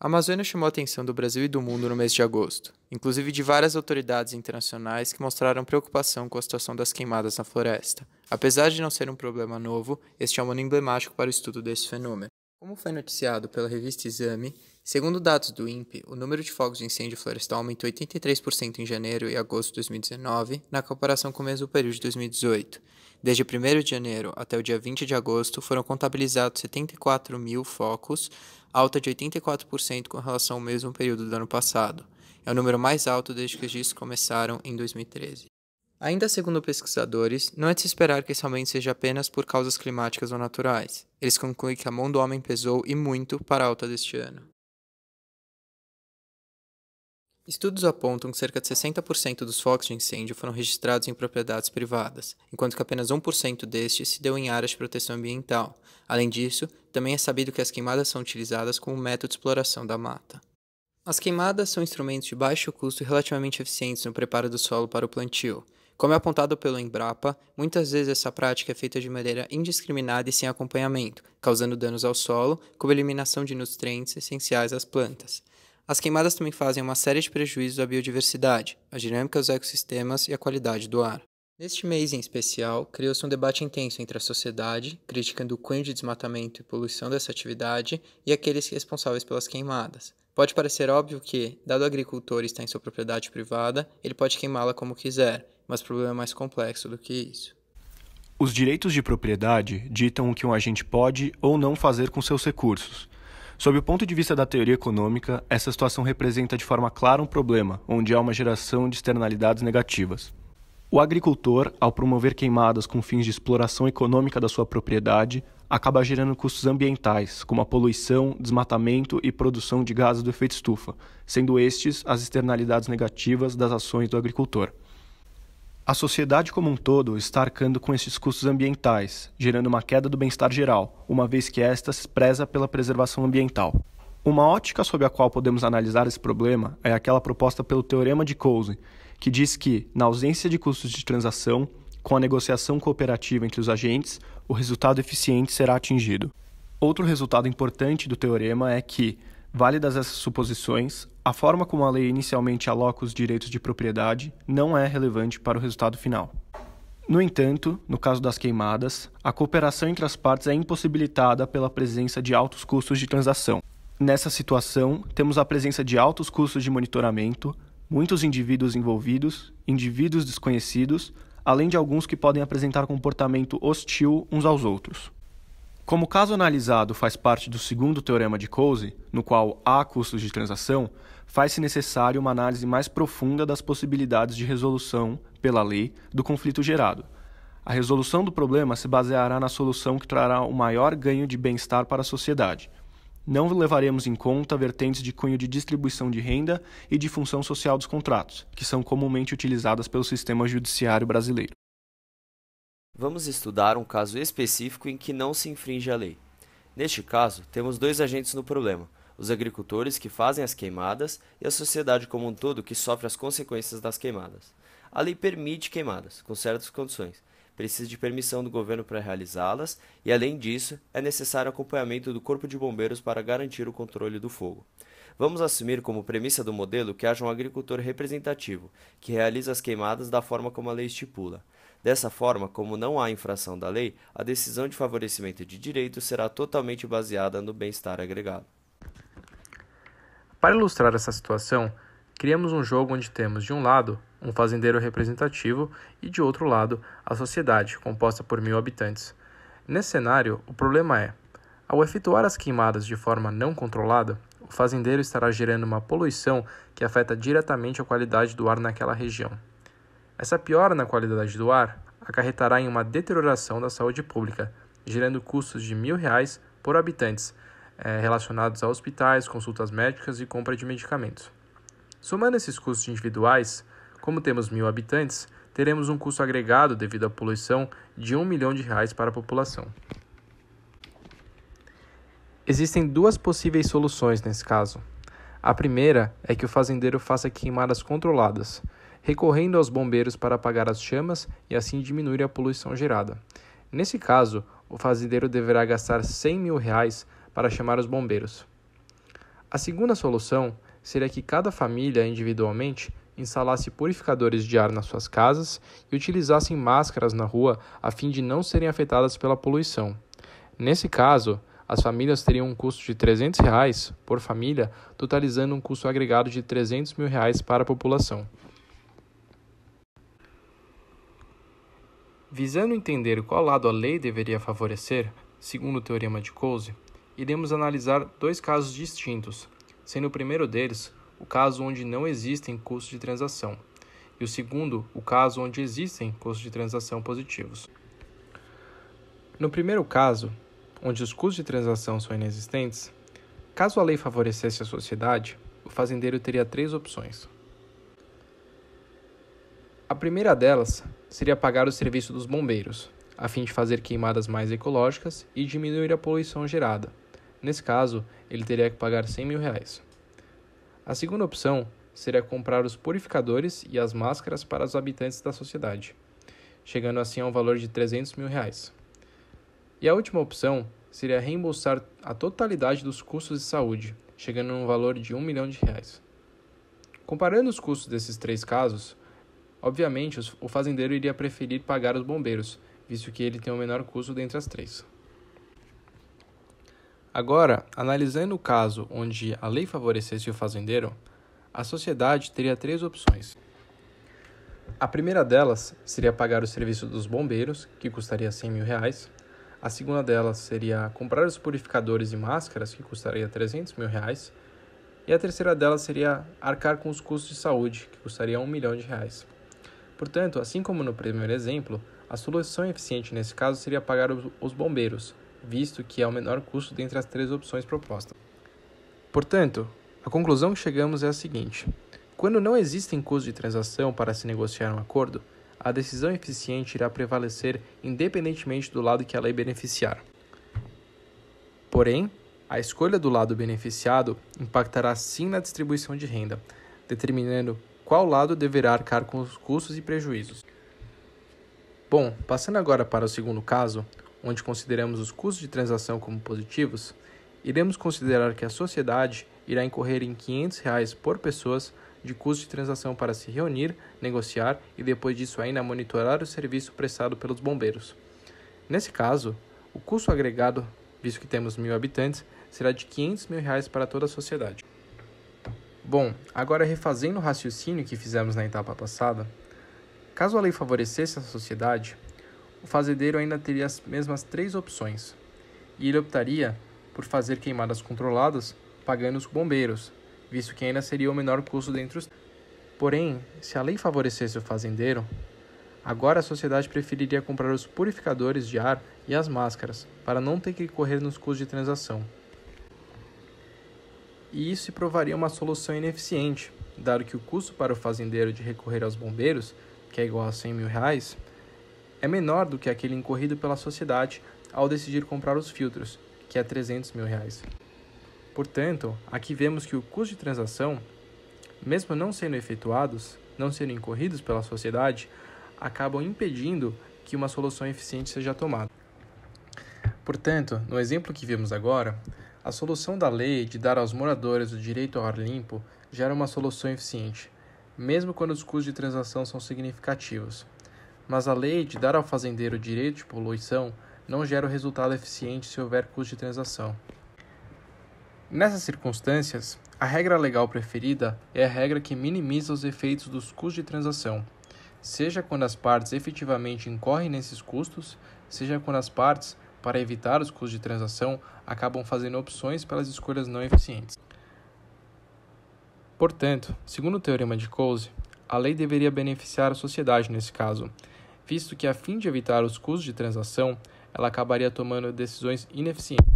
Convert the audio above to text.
A Amazônia chamou a atenção do Brasil e do mundo no mês de agosto, inclusive de várias autoridades internacionais que mostraram preocupação com a situação das queimadas na floresta. Apesar de não ser um problema novo, este é um ano emblemático para o estudo desse fenômeno. Como foi noticiado pela revista Exame, segundo dados do INPE, o número de focos de incêndio florestal aumentou 83% em janeiro e agosto de 2019, na comparação com o mesmo período de 2018. Desde 1º de janeiro até o dia 20 de agosto, foram contabilizados 74 mil focos, alta de 84% com relação ao mesmo período do ano passado. É o número mais alto desde que os registros começaram em 2013. Ainda segundo pesquisadores, não é de se esperar que esse aumento seja apenas por causas climáticas ou naturais. Eles concluem que a mão do homem pesou e muito para a alta deste ano. Estudos apontam que cerca de 60% dos focos de incêndio foram registrados em propriedades privadas, enquanto que apenas 1% destes se deu em áreas de proteção ambiental. Além disso, também é sabido que as queimadas são utilizadas como método de exploração da mata. As queimadas são instrumentos de baixo custo e relativamente eficientes no preparo do solo para o plantio. Como é apontado pelo Embrapa, muitas vezes essa prática é feita de maneira indiscriminada e sem acompanhamento, causando danos ao solo, como a eliminação de nutrientes essenciais às plantas. As queimadas também fazem uma série de prejuízos à biodiversidade, à dinâmica dos ecossistemas e à qualidade do ar. Neste mês em especial, criou-se um debate intenso entre a sociedade, criticando o cunho de desmatamento e poluição dessa atividade, e aqueles responsáveis pelas queimadas. Pode parecer óbvio que, dado o agricultor estar em sua propriedade privada, ele pode queimá-la como quiser, mas o problema é mais complexo do que isso. Os direitos de propriedade ditam o que um agente pode ou não fazer com seus recursos. Sob o ponto de vista da teoria econômica, essa situação representa de forma clara um problema, onde há uma geração de externalidades negativas. O agricultor, ao promover queimadas com fins de exploração econômica da sua propriedade, acaba gerando custos ambientais, como a poluição, desmatamento e produção de gases do efeito estufa, sendo estes as externalidades negativas das ações do agricultor. A sociedade como um todo está arcando com esses custos ambientais, gerando uma queda do bem-estar geral, uma vez que esta se preza pela preservação ambiental. Uma ótica sob a qual podemos analisar esse problema é aquela proposta pelo Teorema de Coase, que diz que, na ausência de custos de transação, com a negociação cooperativa entre os agentes, o resultado eficiente será atingido. Outro resultado importante do teorema é que, válidas essas suposições, a forma como a lei inicialmente aloca os direitos de propriedade não é relevante para o resultado final. No entanto, no caso das queimadas, a cooperação entre as partes é impossibilitada pela presença de altos custos de transação. Nessa situação, temos a presença de altos custos de monitoramento, muitos indivíduos envolvidos, indivíduos desconhecidos, além de alguns que podem apresentar comportamento hostil uns aos outros. Como o caso analisado faz parte do segundo teorema de Coase, no qual há custos de transação, faz-se necessário uma análise mais profunda das possibilidades de resolução, pela lei, do conflito gerado. A resolução do problema se baseará na solução que trará o maior ganho de bem-estar para a sociedade. Não levaremos em conta vertentes de cunho de distribuição de renda e de função social dos contratos, que são comumente utilizadas pelo sistema judiciário brasileiro. Vamos estudar um caso específico em que não se infringe a lei. Neste caso, temos dois agentes no problema, os agricultores que fazem as queimadas e a sociedade como um todo que sofre as consequências das queimadas. A lei permite queimadas, com certas condições. Precisa de permissão do governo para realizá-las e, além disso, é necessário acompanhamento do Corpo de Bombeiros para garantir o controle do fogo. Vamos assumir como premissa do modelo que haja um agricultor representativo, que realiza as queimadas da forma como a lei estipula. Dessa forma, como não há infração da lei, a decisão de favorecimento de direitos será totalmente baseada no bem-estar agregado. Para ilustrar essa situação, criamos um jogo onde temos, de um lado, um fazendeiro representativo e, de outro lado, a sociedade, composta por 1.000 habitantes. Nesse cenário, o problema é, ao efetuar as queimadas de forma não controlada, o fazendeiro estará gerando uma poluição que afeta diretamente a qualidade do ar naquela região. Essa piora na qualidade do ar acarretará em uma deterioração da saúde pública, gerando custos de R$ 1.000 por habitantes, relacionados a hospitais, consultas médicas e compra de medicamentos. Somando esses custos individuais, como temos 1.000 habitantes, teremos um custo agregado devido à poluição de R$ 1 milhão para a população. Existem duas possíveis soluções nesse caso. A primeira é que o fazendeiro faça queimadas controladas, recorrendo aos bombeiros para apagar as chamas e assim diminuir a poluição gerada. Nesse caso, o fazendeiro deverá gastar R$ 100 mil para chamar os bombeiros. A segunda solução seria que cada família, individualmente, instalasse purificadores de ar nas suas casas e utilizassem máscaras na rua a fim de não serem afetadas pela poluição. Nesse caso, as famílias teriam um custo de R$ 300 por família, totalizando um custo agregado de R$ 300 mil para a população. Visando entender qual lado a lei deveria favorecer, segundo o teorema de Coase, iremos analisar dois casos distintos, sendo o primeiro deles o caso onde não existem custos de transação, e o segundo o caso onde existem custos de transação positivos. No primeiro caso, onde os custos de transação são inexistentes, caso a lei favorecesse a sociedade, o fazendeiro teria 3 opções. A primeira delas seria pagar o serviço dos bombeiros, a fim de fazer queimadas mais ecológicas e diminuir a poluição gerada. Nesse caso, ele teria que pagar R$ 100 mil. A segunda opção seria comprar os purificadores e as máscaras para os habitantes da sociedade, chegando assim a um valor de R$ 300 mil. E a última opção seria reembolsar a totalidade dos custos de saúde, chegando a um valor de R$ 1 milhão. Comparando os custos desses 3 casos, obviamente o fazendeiro iria preferir pagar os bombeiros, visto que ele tem o menor custo dentre as 3. Agora, analisando o caso onde a lei favorecesse o fazendeiro, a sociedade teria 3 opções. A primeira delas seria pagar o serviço dos bombeiros, que custaria R$ 100 mil. A segunda delas seria comprar os purificadores e máscaras, que custaria R$ 300 mil. E a terceira delas seria arcar com os custos de saúde, que custaria R$ 1 milhão. Portanto, assim como no primeiro exemplo, a solução eficiente nesse caso seria pagar os bombeiros, visto que é o menor custo dentre as 3 opções propostas. Portanto, a conclusão que chegamos é a seguinte: quando não existem custos de transação para se negociar um acordo, a decisão eficiente irá prevalecer independentemente do lado que a lei beneficiar. Porém, a escolha do lado beneficiado impactará sim na distribuição de renda, determinando qual lado deverá arcar com os custos e prejuízos. Bom, passando agora para o segundo caso, onde consideramos os custos de transação como positivos, iremos considerar que a sociedade irá incorrer em R$ 500 por pessoas de custo de transação para se reunir, negociar e depois disso ainda monitorar o serviço prestado pelos bombeiros. Nesse caso, o custo agregado, visto que temos 1.000 habitantes, será de R$ 500 mil para toda a sociedade. Bom, agora refazendo o raciocínio que fizemos na etapa passada, caso a lei favorecesse a sociedade, o fazendeiro ainda teria as mesmas 3 opções, e ele optaria por fazer queimadas controladas pagando os bombeiros, visto que ainda seria o menor custo dentre os. Porém, se a lei favorecesse o fazendeiro, agora a sociedade preferiria comprar os purificadores de ar e as máscaras, para não ter que correr nos custos de transação. E isso se provaria uma solução ineficiente, dado que o custo para o fazendeiro de recorrer aos bombeiros, que é igual a R$ 100 mil, é menor do que aquele incorrido pela sociedade ao decidir comprar os filtros, que é R$ 300 mil. Portanto, aqui vemos que o custo de transação, mesmo não sendo efetuados, não sendo incorridos pela sociedade, acabam impedindo que uma solução eficiente seja tomada. Portanto, no exemplo que vimos agora, a solução da lei de dar aos moradores o direito ao ar limpo gera uma solução eficiente, mesmo quando os custos de transação são significativos. Mas a lei de dar ao fazendeiro o direito de poluição não gera o resultado eficiente se houver custo de transação. Nessas circunstâncias, a regra legal preferida é a regra que minimiza os efeitos dos custos de transação, seja quando as partes efetivamente incorrem nesses custos, seja quando as partes, para evitar os custos de transação, acabam fazendo opções pelas escolhas não eficientes. Portanto, segundo o teorema de Coase, a lei deveria beneficiar a sociedade nesse caso, visto que, a fim de evitar os custos de transação, ela acabaria tomando decisões ineficientes.